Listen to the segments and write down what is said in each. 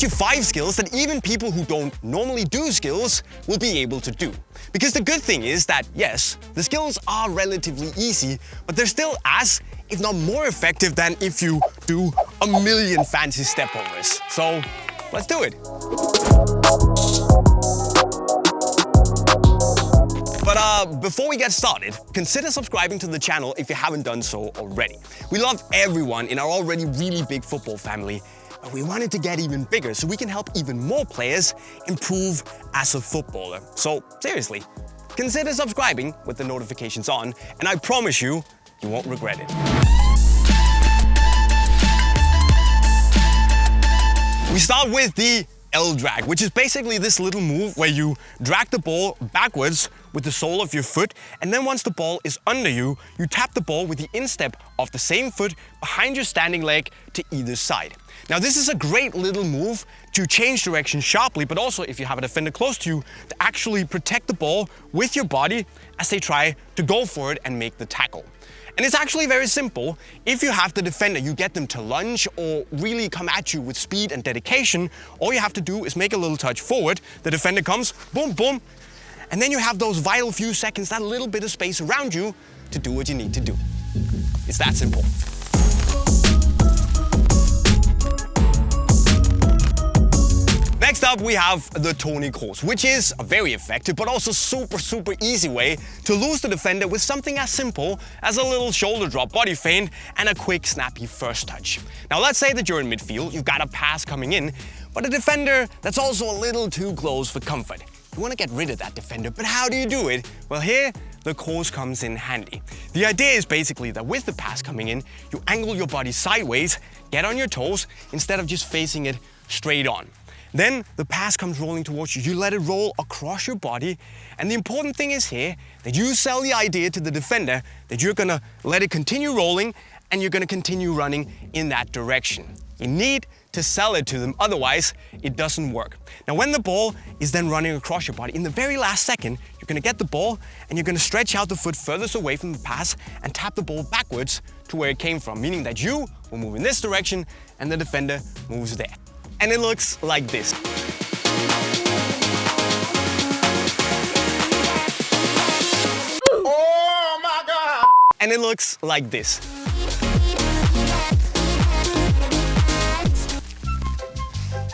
teach you 5 skills that even people who don't normally do skills will be able to do. Because the good thing is that, yes, the skills are relatively easy, but they're still as, if not more effective than if you do a million fancy stepovers. So, let's do it. But before we get started, consider subscribing to the channel if you haven't done so already. We love everyone in our already really big football family, but we wanted to get even bigger so we can help even more players improve as a footballer. So seriously, consider subscribing with the notifications on, and I promise you, you won't regret it. We start with the L drag, which is basically this little move where you drag the ball backwards with the sole of your foot, and then once the ball is under you, you tap the ball with the instep of the same foot behind your standing leg to either side. Now this is a great little move to change direction sharply, but also if you have a defender close to you, to actually protect the ball with your body as they try to go for it and make the tackle. And it's actually very simple. If you have the defender, you get them to lunge or really come at you with speed and dedication, all you have to do is make a little touch forward, the defender comes, boom, boom, and then you have those vital few seconds, that little bit of space around you to do what you need to do. It's that simple. Next up, we have the Tony Kroos, which is a very effective but also super easy way to lose the defender with something as simple as a little shoulder drop body feint and a quick snappy first touch. Now let's say that you're in midfield, you've got a pass coming in, but a defender that's also a little too close for comfort. You want to get rid of that defender, but how do you do it? Well, here the Kroos comes in handy. The idea is basically that with the pass coming in, you angle your body sideways, get on your toes, instead of just facing it straight on. Then the pass comes rolling towards you. You let it roll across your body. And the important thing is here that you sell the idea to the defender that you're gonna let it continue rolling and you're gonna continue running in that direction. You need to sell it to them, otherwise it doesn't work. Now when the ball is then running across your body, in the very last second, you're gonna get the ball and you're gonna stretch out the foot furthest away from the pass and tap the ball backwards to where it came from, meaning that you will move in this direction and the defender moves there. And it looks like this. Oh my God! And it looks like this.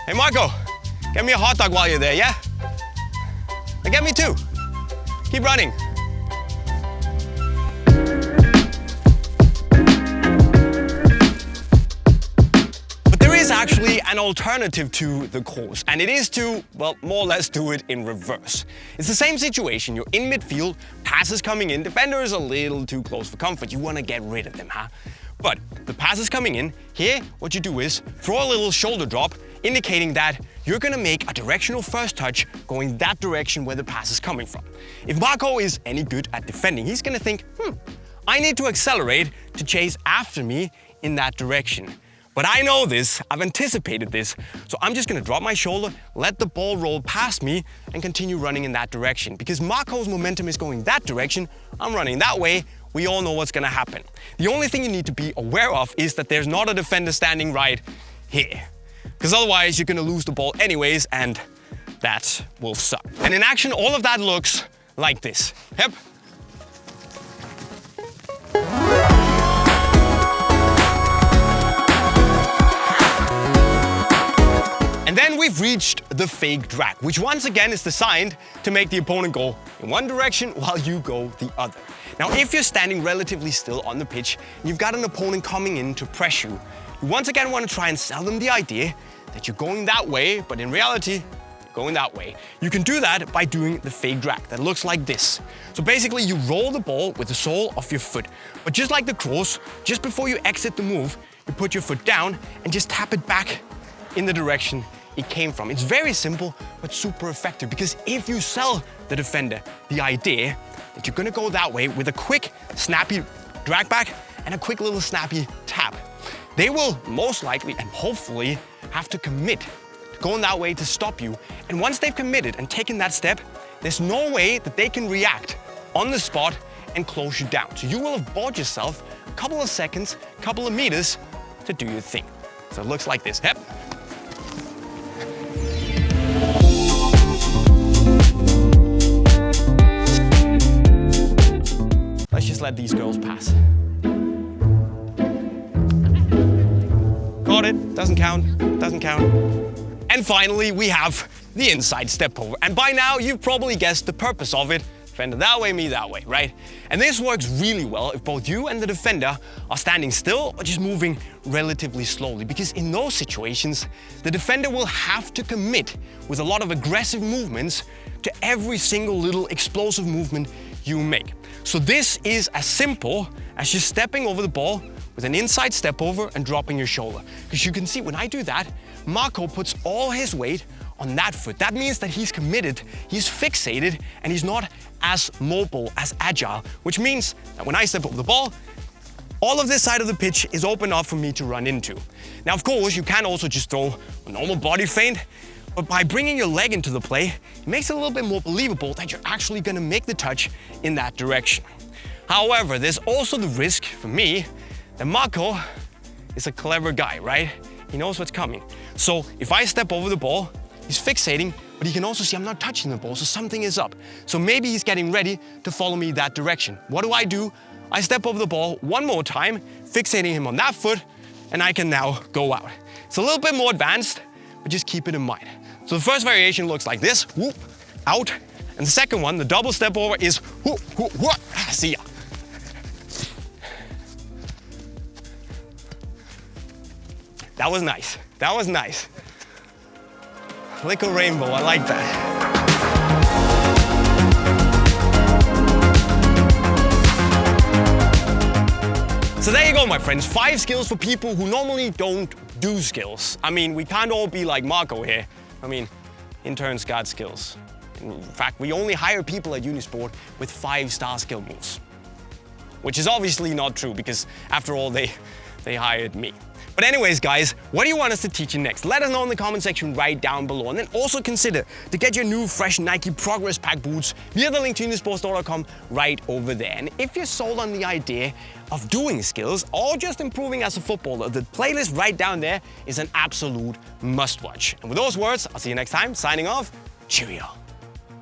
Hey Marco, get me a hot dog while you're there, yeah? And get me 2. Keep running. Actually an alternative to the Kroos, and it is to, well, more or less do it in reverse. It's the same situation. You're in midfield, pass is coming in, defender is a little too close for comfort. You want to get rid of them, huh? But the pass is coming in. Here, what you do is throw a little shoulder drop, indicating that you're gonna make a directional first touch going that direction where the pass is coming from. If Marco is any good at defending, he's gonna think, I need to accelerate to chase after me in that direction. But I know this, I've anticipated this, so I'm just gonna drop my shoulder, let the ball roll past me, and continue running in that direction. Because Marco's momentum is going that direction, I'm running that way, we all know what's gonna happen. The only thing you need to be aware of is that there's not a defender standing right here. Because otherwise you're gonna lose the ball anyways, and that will suck. And in action, all of that looks like this. Yep. And then we've reached the fake drag, which once again is designed to make the opponent go in one direction while you go the other. Now, if you're standing relatively still on the pitch and you've got an opponent coming in to press you, you once again want to try and sell them the idea that you're going that way, but in reality, you're going that way. You can do that by doing the fake drag that looks like this. So basically, you roll the ball with the sole of your foot. But just like the Kroos, just before you exit the move, you put your foot down and just tap it back in the direction it came from. It's very simple, but super effective, because if you sell the defender the idea that you're gonna go that way with a quick, snappy drag back and a quick little snappy tap, they will most likely and hopefully have to commit to going that way to stop you. And once they've committed and taken that step, there's no way that they can react on the spot and close you down. So you will have bought yourself a couple of seconds, a couple of meters to do your thing. So it looks like this. Yep. just let these girls pass. Got it, doesn't count, doesn't count. And finally, we have the inside step over. And by now, you've probably guessed the purpose of it. Defender that way, me that way, right? And this works really well if both you and the defender are standing still or just moving relatively slowly, because in those situations, the defender will have to commit with a lot of aggressive movements to every single little explosive movement you make. So this is as simple as just stepping over the ball with an inside step over and dropping your shoulder. Because you can see when I do that, Marco puts all his weight on that foot. That means that he's committed, he's fixated, and he's not as mobile, as agile, which means that when I step over the ball, all of this side of the pitch is open up for me to run into. Now, of course, you can also just throw a normal body feint, but by bringing your leg into the play, it makes it a little bit more believable that you're actually gonna make the touch in that direction. However, there's also the risk for me that Marco is a clever guy, right? He knows what's coming. So if I step over the ball, he's fixating, but he can also see I'm not touching the ball, so something is up. So maybe he's getting ready to follow me that direction. What do? I step over the ball one more time, fixating him on that foot, and I can now go out. It's a little bit more advanced, but just keep it in mind. So the first variation looks like this, whoop, out. And the second one, the double step over, is whoop, whoop, whoop, see ya. That was nice, that was nice. Like a rainbow, I like that. So there you go, my friends. 5 skills for people who normally don't do skills. I mean, we can't all be like Marco here. I mean, interns got skills. In fact, we only hire people at Unisport with 5-star skill moves. Which is obviously not true, because after all, they hired me. But anyways, guys, what do you want us to teach you next? Let us know in the comment section right down below. And then also consider to get your new fresh Nike Progress Pack boots via the link to unisportstore.com right over there. And if you're sold on the idea of doing skills or just improving as a footballer, the playlist right down there is an absolute must-watch. And with those words, I'll see you next time. Signing off, cheerio.